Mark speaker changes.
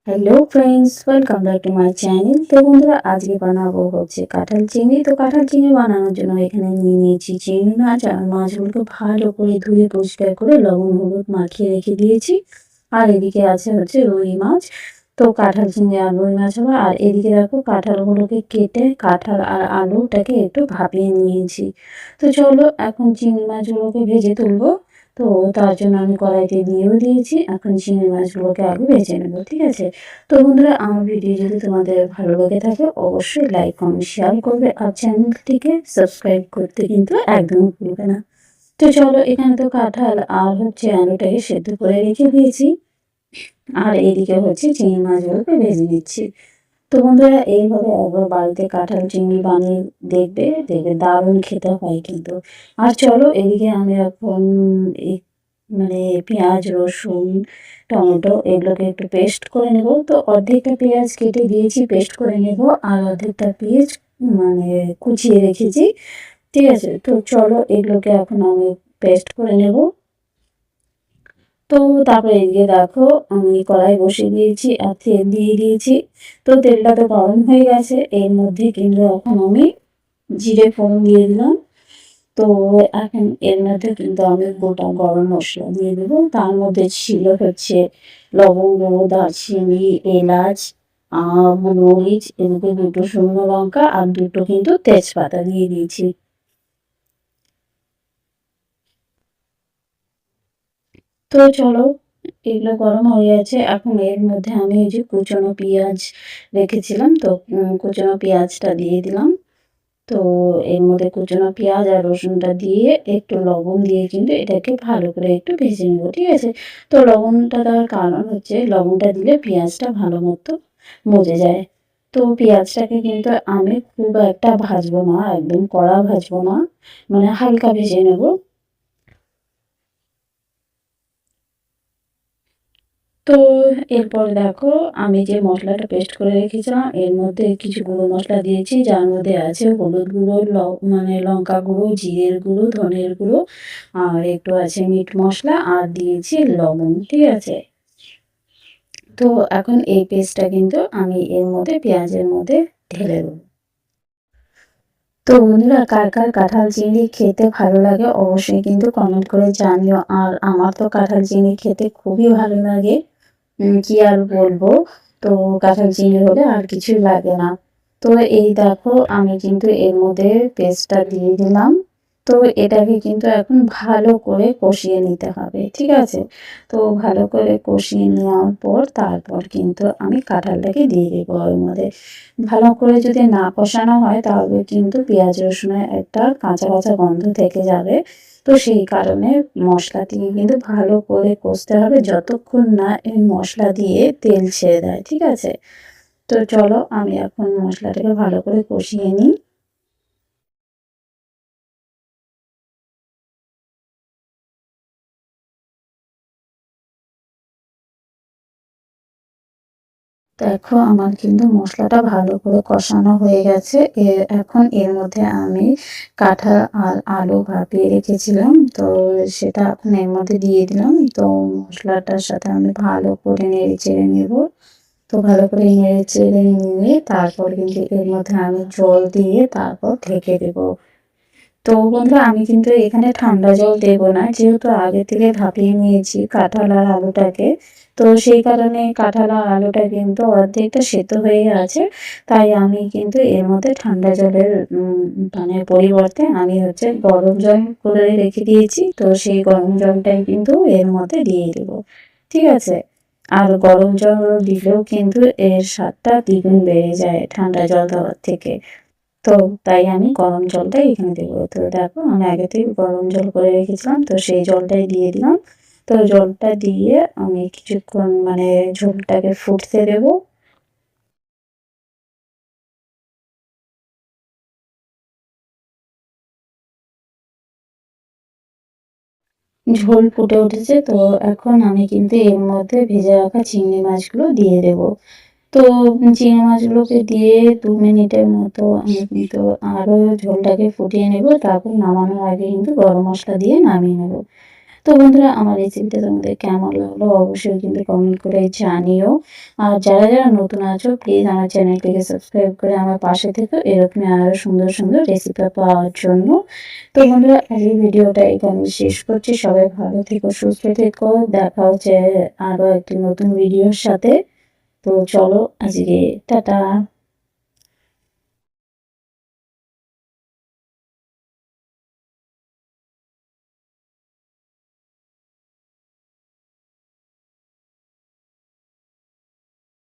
Speaker 1: Hello friends, welcome back to my channel. তো বন্ধুরা, আজকে বানাবো হচ্ছে কাঁঠাল চিংড়ি। তো কাঁঠাল চিংড়ি বানানোর জন্য এখানে নিয়ে নিয়েছি চিংড়ি মাছ, আর মাছগুলোকে ভালো করে ধুয়ে পরিষ্কার করে লবণ হলুদ মাখিয়ে রেখে দিয়েছি। আর এদিকে আছে হচ্ছে রুই মাছ। তো কাঁঠাল চিংড়ি আর রুই মাছ হবে। আর এদিকে দেখো কাঁঠালগুলোকে কেটে কাঁঠাল আর আলুটাকে একটু ভাপিয়ে নিয়েছি। তো চলো এখন চিংড়ি মাছগুলোকে ভেজে তুলবো। তো তার জন্য আমি কড়াইতে দিয়েও দিয়েছি। এখন চিংড়ি মাছগুলোকে আগে ভেজে নেবো, ঠিক আছে? তো বন্ধুরা, আমার ভিডিও যদি তোমাদের ভালো লেগে থাকে অবশ্যই লাইক কমেন্ট শেয়ার করবে, আর চ্যানেলটিকে সাবস্ক্রাইব করতে কিন্তু একদমই ভুলবে না। তো চলো, এখানে তো কাঁঠাল আর হচ্ছে আলুটাকে সেদ্ধ করে রেখে দিয়েছি, আর এইদিকে হচ্ছে চিংড়ি মাছগুলোকে ভেজে নিচ্ছি। তো বন্ধুরা, এইভাবে একবার বাড়িতে কাঁঠাল চিংড়ি বানিয়ে দেখবে, দেখবে দারুণ খেতে হয় কিন্তু। আর চলো, এদিকে আমি এখন এই মানে পেঁয়াজ রসুন টমেটো এগুলোকে একটু পেস্ট করে নেব। তো অর্ধেকটা পেঁয়াজ কেটে দিয়েছি, পেস্ট করে নেব, আর অর্ধেকটা পেঁয়াজ মানে কুচিয়ে রেখেছি, ঠিক আছে? তো চলো, এগুলোকে এখন আমি পেস্ট করে নেব। তো তারপরে এদিকে দেখো, আমি কড়াই বসিয়ে দিয়েছি আর তেল দিয়ে দিয়েছি। তো তেলটা তো গরম হয়ে গেছে, এর মধ্যে কিন্তু এখন আমি জিরে ফোড়ন দিয়ে দিলাম। তো এখন এর মধ্যে কিন্তু আমি গোটা গরম মশলা দিয়ে দেবো। তার মধ্যে ছিল হচ্ছে লবঙ্গ, দারচিনি, এলাচ, মরিচ, এদিকে দুটো শুকনো লঙ্কা আর দুটো কিন্তু তেজপাতা দিয়ে দিয়েছি। তো চলো, এগুলো গরম হয়ে গেছে। এখন এর মধ্যে আমি এই যে কুচনো পেঁয়াজ রেখেছিলাম, তো কুচনো পেঁয়াজটা দিয়ে দিলাম। তো এর মধ্যে কুচনো পেঁয়াজ আর রসুনটা দিয়ে একটু লবণ দিয়ে কিন্তু এটাকে ভালো করে একটু ভেজে নেবো, ঠিক আছে? তো লবণটা দেওয়ার কারণ হচ্ছে লবণটা দিলে পেঁয়াজটা ভালো মতো মজে যায়। তো পেঁয়াজটাকে কিন্তু আমি খুব একটা ভাজবো না, একদম কড়া ভাজবো না, মানে হালকা ভেজে নেব। তো এরপর দেখো, আমি যে মশলাটা পেস্ট করে রেখেছিলাম এর মধ্যে কিছু গুঁড়ো মশলা দিয়েছি, যার মধ্যে আছে হলুদ গুঁড়ো, মানে লঙ্কা গুঁড়ো, জিরের গুঁড়ো, ধনের গুঁড়ো, আর একটু আছে মিট মশলা, আর দিয়েছি লবণ, ঠিক আছে? তো এখন এই পেস্টটা কিন্তু আমি এর মধ্যে পেঁয়াজের মধ্যে ঢেলে দেবো। তো বন্ধুরা, কার কার কাঁঠাল চিংড়ি খেতে ভালো লাগে অবশ্যই কিন্তু কমেন্ট করে জানিও। আর আমার তো কাঁঠাল চিংড়ি খেতে খুবই ভালো লাগে, কি আর বলবো। তো কাঁঠাল চিংড়ি হলে আর কিছুই লাগে না। তো এই দেখো, আমি কিন্তু এর মধ্যে পেস্টটা দিয়ে দিলাম। তো এটাকে কিন্তু এখন ভালো করে কষিয়ে নিতে হবে, ঠিক আছে? তো ভালো করে কষিয়ে নেওয়ার পর তারপর কিন্তু আমি কাঁঠালটাকে দিয়ে দেবো ওর মধ্যে। ভালো করে যদি না কষানো হয় তাহলে কিন্তু পেঁয়াজ রসুনের একটা কাঁচা কাঁচা গন্ধ থেকে যাবে। তো সেই কারণে মশলাটিকে কিন্তু ভালো করে কষতে হবে যতক্ষণ না এই মশলা দিয়ে তেল ছেড়ে দেয়, ঠিক আছে? তো চলো, আমি এখন মশলাটাকে ভালো করে কষিয়ে নিই। দেখো, আমার কিন্তু মশলাটা ভালো করে কষানো হয়ে গেছে। এখন এর মধ্যে আমি কাঁঠাল আর আলু ভাপিয়ে রেখেছিলাম, তো সেটা এখন এর মধ্যে দিয়ে দিলাম। তো মশলাটার সাথে আমি ভালো করে নেড়ে চেড়ে নেব। তো ভালো করে নেড়ে চেড়ে নিয়ে তারপর কিন্তু এর মধ্যে আমি জল দিয়ে তারপর ঢেকে দেবো। তো বন্ধুরা, আমি কিন্তু এখানে ঠান্ডা জল দেব না, যেহেতু আগে থেকে ভাপিয়ে নিয়েছি কাঁঠাল আর আলুটাকে। তো সেই কারণে কাঁঠাল আর আলুটা কিন্তু অর্ধেকটা সেদ্ধ হয়ে আছে। তাই আমি কিন্তু এর মধ্যে ঠান্ডা জলের মানে পরিবর্তে আমি হচ্ছে গরম জল করে রেখে দিয়েছি। তো সেই গরম জলটাই কিন্তু এর মধ্যে দিয়ে দেবো, ঠিক আছে? আর গরম জল দিলেও কিন্তু এর স্বাদটা দ্বিগুণ বেড়ে যায় ঠান্ডা জল দেওয়ার থেকে। তো তাই আমি গরম জলটাই এখানে দেবো। তো দেখো, আমি আগে থেকে গরম জল করে রেখেছিলাম, তো সেই জলটাই দিয়ে দিলাম। তো জলটা দিয়ে আমি কিছুক্ষণ মানে ঝোলটাকে ফুটতে দেবো। ঝোল ফুটে উঠেছে, তো এখন আমি কিন্তু এর মধ্যে ভেজে রাখা চিংড়ি মাছগুলো দিয়ে দেবো। তো চিংড়ি মাছগুলোকে দিয়ে 2 মিনিটের মতো আমি কিন্তু আরও ঝোলটাকে ফুটিয়ে নেব। তারপর নামানোর আগে কিন্তু গরম মশলা দিয়ে নামিয়ে নেব। তো তো বন্ধুরা, আমার রেসিপিটা তোমাদের কেমন লাগলো অবশ্যই কিন্তু কমেন্ট করে জানিও। আর যারা যারা নতুন আছো প্লিজ আমার চ্যানেলটিকে সাবস্ক্রাইব করে আমার পাশে থেকো এরকমই আরও সুন্দর সুন্দর রেসিপি পাওয়ার জন্য। তো বন্ধুরা, আজকের ভিডিওটা এখানে শেষ করছি। সবাই ভালো থেকো, সুস্থ থেকো। দেখা হচ্ছে আরও একটি নতুন ভিডিওর সাথে। তো চলো আজকে টাটা।